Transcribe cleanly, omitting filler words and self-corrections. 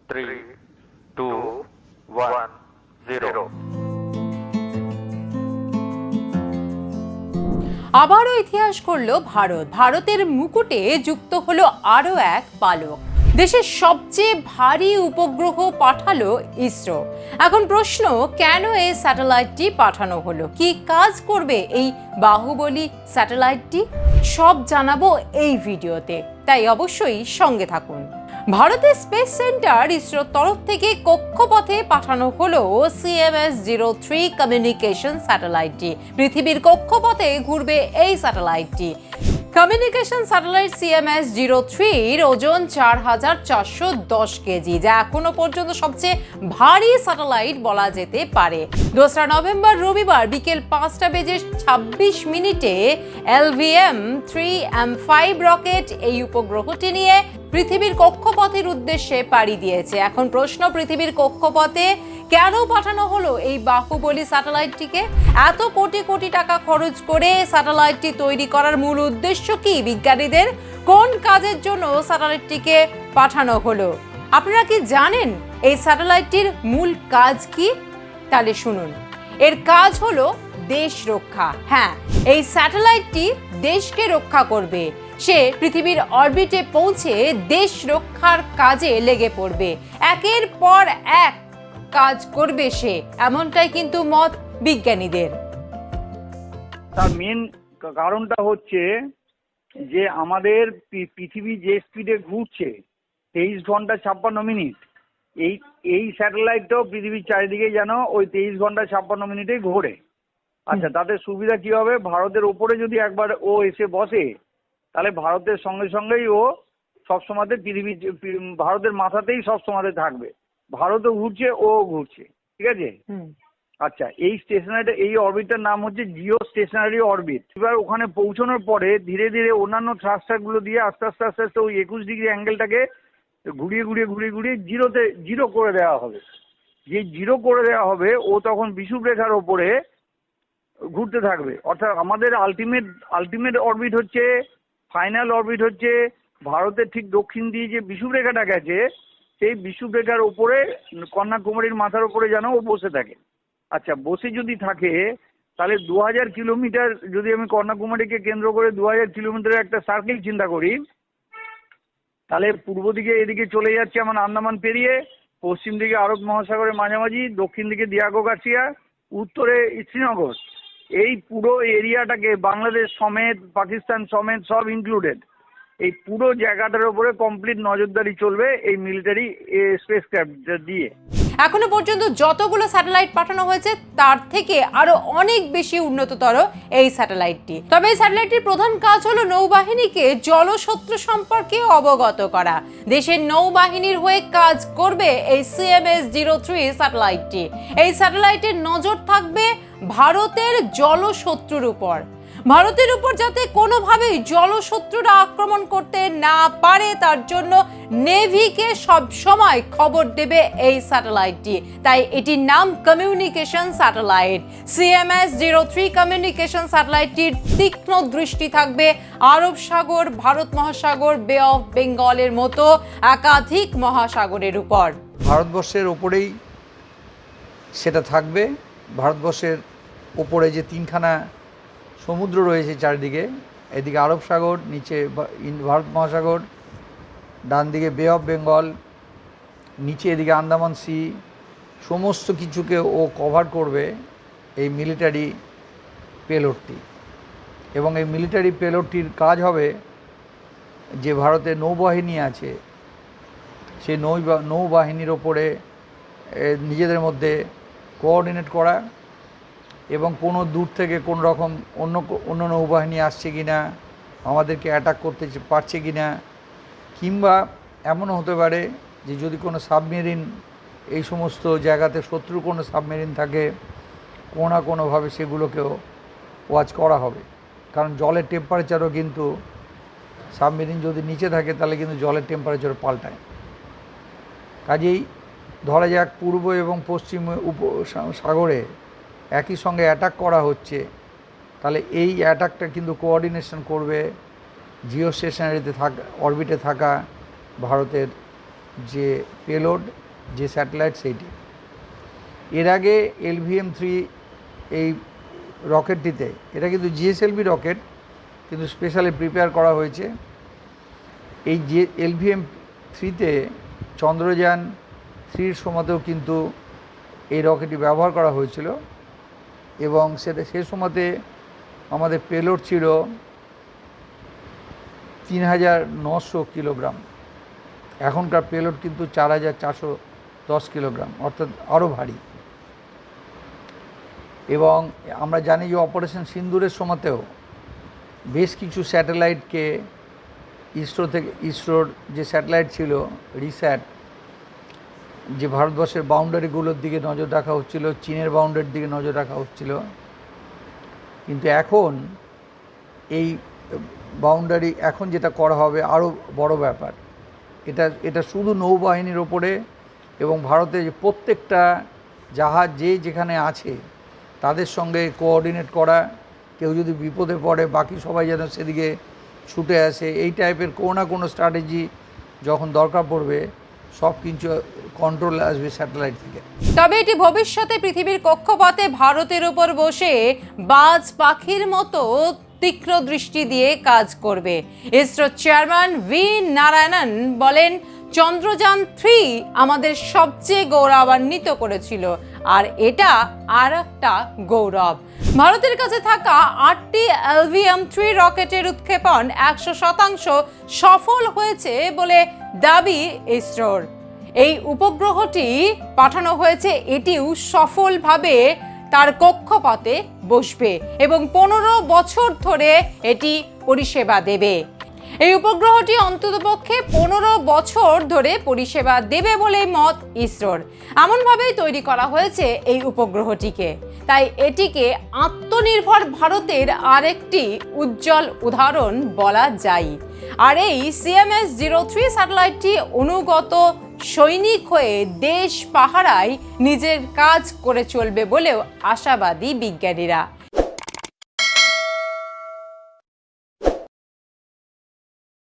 3, 2, 1, 0. আবারও ইতিহাস করল ভারতের মুকুটে যুক্ত হলো আরও এক বালক। দেশের সবচেয়ে ভারী উপগ্রহ পাঠালো ইসরো। এখন প্রশ্ন, কেন এই স্যাটেলাইটটি পাঠানো হলো, কি কাজ করবে এই বাহুবলী স্যাটেলাইটটি, সব জানাবো এই ভিডিওতে, তাই অবশ্যই সঙ্গে থাকুন। ভারতের স্পেস সেন্টার ইসরোর তরফ থেকে কক্ষপথে পাঠানো হলো CMS-03 কমিউনিকেশন স্যাটেলাইটটি। পৃথিবীর কক্ষপথে ঘুরবে এই স্যাটেলাইটটি। কমিউনিকেশন স্যাটেলাইট CMS-03-র ওজন 4410 কেজি, যা এখনো পর্যন্ত সবচেয়ে ভারী স্যাটেলাইট বলা যেতে পারে। 2 নভেম্বর রবিবার বিকেল 5:26 LVM-3M5 রকেট এই উপগ্রহটি নিয়ে পৃথিবীর কক্ষপথের উদ্দেশ্যে পাড়ি দিয়েছে। এখন প্রশ্ন, পৃথিবীর কক্ষপথে কেন পাঠানো হলো এই বাহুবলী স্যাটেলাইটটিকে? এত কোটি কোটি টাকা খরচ করে স্যাটেলাইটটি তৈরি করার মূল উদ্দেশ্য কি? বিজ্ঞানীদের কোন কাজের জন্য স্যাটেলাইটটিকে পাঠানো হলো? আপনারা কি জানেন এই স্যাটেলাইটটির মূল কাজ কি? তাহলে শুনুন। এর কাজ হলো দেশ রক্ষা। হ্যাঁ, এই স্যাটেলাইটটি দেশকে রক্ষা করবে। সে পৃথিবীর অরবিটে পৌঁছে দেশ রক্ষার কাজে লেগে পড়বে। একের পর এক কাজ করবে সে, এমনটাই কিন্তু মত বিজ্ঞানীদের। তার মেন কারণটা হচ্ছে যে আমাদের পৃথিবী যে স্পিডে ঘুরছে 23 ঘন্টা 56 মিনিট, এই স্যাটেলাইটটাও পৃথিবীর চারিদিকে যেন ওই 23 ঘন্টা 56 মিনিটেই ঘোরে। আচ্ছা, তাতে সুবিধা কি হবে? ভারতের ওপরে যদি একবার ও এসে বসে, তাহলে ভারতের সঙ্গে সঙ্গেই ও সবসময় ভারতের মাথাতেই সবসময় থাকবে। ভারতও ঘুরছে, ও ঘুরছে, ঠিক আছে? আচ্ছা, এই অরবিটটার নাম হচ্ছে জিও স্টেশনারি অরবিট। এবার ওখানে পৌঁছানোর পরে ধীরে ধীরে অন্যান্য থ্রাস্টার গুলো দিয়ে আস্তে আস্তে আস্তে আস্তে ওই 21 ডিগ্রি অ্যাঙ্গেলটাকে ঘুরিয়ে জিরো করে দেওয়া হবে। যে জিরো করে দেওয়া হবে, ও তখন বিষুব রেখার ওপরে ঘুরতে থাকবে। অর্থাৎ আমাদের আলটিমেট অরবিট হচ্ছে, ফাইনাল অরবিট হচ্ছে ভারতের ঠিক দক্ষিণ দিয়ে যে বিষুব রেখাটা গেছে, সেই বিষুব রেখার ওপরে কন্যাকুমারীর মাথার উপরে যেন ও বসে থাকে। আচ্ছা, বসে যদি থাকে তাহলে 2000 কিলোমিটার, যদি আমি কন্যাকুমারীকে কেন্দ্র করে 2000 কিলোমিটারের একটা সার্কেল চিন্তা করি, তাহলে পূর্ব দিকে এদিকে চলে যাচ্ছে আমার আন্দামান পেরিয়ে, পশ্চিম দিকে আরব মহাসাগরের মাঝামাঝি, দক্ষিণ দিকে দিয়াগো গার্সিয়া, উত্তরে শ্রীনগর। এই পুরো এরিয়াটাকে বাংলাদেশ সমেত, পাকিস্তান সমেত সব ইনক্লুডেড, এই পুরো জায়গাটার উপরে কমপ্লিট নজরদারি চলবে এই মিলিটারি স্পেসক্রাফট দিয়ে। এখনো পর্যন্ত যতগুলো স্যাটেলাইট পাঠানো হয়েছে তার থেকে আরো অনেক বেশি উন্নততর এই স্যাটেলাইটটি। তবে এই স্যাটেলাইটটির প্রধান কাজ হলো নৌবাহিনীকে জলশত্রু সম্পর্কে অবগত করা। দেশের নৌবাহিনীর হয়ে কাজ করবে এই CMS-03 স্যাটেলাইটটি। এই স্যাটেলাইটের নজর থাকবে ভারতের জলশত্রুর উপর। ভারতের উপর যাতে কোনোভাবেই জলশত্রুরা আক্রমণ করতে না পারে, তার জন্য নেভিকে সব সময় খবর দেবে এই স্যাটেলাইটটি। তাই এটির নাম কমিউনিকেশন স্যাটেলাইট। CMS-03 কমিউনিকেশন স্যাটেলাইটটির তীক্ষ্ণ দৃষ্টি থাকবে আরব সাগর, ভারত মহাসাগর, বে অফ বেঙ্গলের মতো একাধিক মহাসাগরের উপর। ভারতবর্ষের ওপরেই সেটা থাকবে। ভারতবর্ষের ওপরে যে তিনখানা সমুদ্র রয়েছে চারিদিকে, এদিকে আরব সাগর, নিচে ভারত মহাসাগর, ডান দিকে বে অফ বেঙ্গল, নিচে এদিকে আন্দামান সি, সমস্ত কিছুকে ও কভার করবে এই মিলিটারি পেলোডটি। এবং এই মিলিটারি পেলোডটির কাজ হবে যে ভারতের নৌবাহিনী আছে, সেই নৌবাহিনীর ওপরে নিজেদের মধ্যে কোঅর্ডিনেট করা, এবং কোনো দূর থেকে কোনো রকম অন্য নৌবাহিনী আসছে কি না, আমাদেরকে অ্যাটাক করতে পারছে কি না, কিংবা এমনও হতে পারে যে যদি কোনো সাবমেরিন, এই সমস্ত জায়গাতে শত্রু কোনো সাবমেরিন থাকে, কোনো না কোনোভাবে সেগুলোকেও ওয়াচ করা হবে। কারণ জলের টেম্পারেচারও কিন্তু, সাবমেরিন যদি নিচে থাকে তাহলে কিন্তু জলের টেম্পারেচারও পাল্টায়। কাজেই ধরা যাক পূর্ব এবং পশ্চিম সাগরে একই সঙ্গে অ্যাটাক করা হচ্ছে, তাহলে এই অ্যাটাকটা কিন্তু কোঅর্ডিনেশন করবে জিও স্টেশনারিতে অরবিটে থাকা ভারতের যে পেলোড যে স্যাটেলাইট সেইটি। এর আগে LVM-3 এই রকেটটিতে, এটা কিন্তু GSLV রকেট, কিন্তু স্পেশালি প্রিপেয়ার করা হয়েছে। এই যে LVM-3তে চন্দ্রযান 3 সময়তেও কিন্তু এই রকেটটি ব্যবহার করা হয়েছিল, এবং সেটা সে সময়তে আমাদের পেলোড ছিল 3900 কিলোগ্রাম। এখনকার পেলোড কিন্তু 4410 কিলোগ্রাম, অর্থাৎ আরও ভারী। এবং আমরা জানি যে অপারেশন সিন্দুরের সময়তেও বেশ কিছু স্যাটেলাইটকে ইসরোর যে স্যাটেলাইট ছিল রিস্যাট, যে ভারতবর্ষের বাউন্ডারিগুলোর দিকে নজর রাখা হচ্ছিল, চীনের বাউন্ডারির দিকে নজর রাখা হচ্ছিল। কিন্তু এখন এই বাউন্ডারি এখন যেটা করা হবে আরও বড় ব্যাপার। এটা শুধু নৌবাহিনীর ওপরে, এবং ভারতে যে প্রত্যেকটা জাহাজ যেখানে আছে তাদের সঙ্গে কোঅর্ডিনেট করা, কেউ যদি বিপদে পড়ে বাকি সবাই যেন সেদিকে ছুটে আসে, এই টাইপের কোনো না কোনো স্ট্র্যাটেজি যখন দরকার পড়বে সব কিছু কন্ট্রোল আসবে স্যাটেলাইট থেকে। তবে এটি ভবিষ্যতে পৃথিবীর কক্ষপথে ভারতের উপর বসে বাজ পাখির মতো তীক্ষ্ণ দৃষ্টি দিয়ে কাজ করবে। ইসরো চেয়ারম্যান ভি নারায়ণন বলেন, চন্দ্রযান 3 আমাদের সবচেয়ে গৌরবান্বিত করেছিল, আর এটা আর একটা গৌরব। ভারতের কাছে থাকা 8টি LVM-3 রকেটের উৎক্ষেপণ 100% সফল হয়েছে বলে দাবি ইসরোর। এই উপগ্রহটি পাঠানো হয়েছে, এটিও সফলভাবে তার কক্ষপথে বসবে এবং 15 বছর ধরে এটি পরিষেবা দেবে। এই উপগ্রহটি অন্ততপক্ষে 15 বছর ধরে পরিষেবা দেবে বলে মত ইসরোর। এমনভাবেই তৈরি করা হয়েছে এই উপগ্রহটিকে, তাই এটিকে আত্মনির্ভর ভারতের আরেকটি উজ্জ্বল উদাহরণ বলা যায়। আর এই CMS-03 স্যাটেলাইটটি অনুগত সৈনিক হয়ে দেশ পাহারায় নিজের কাজ করে চলবে বলেও আশাবাদী বিজ্ঞানীরা।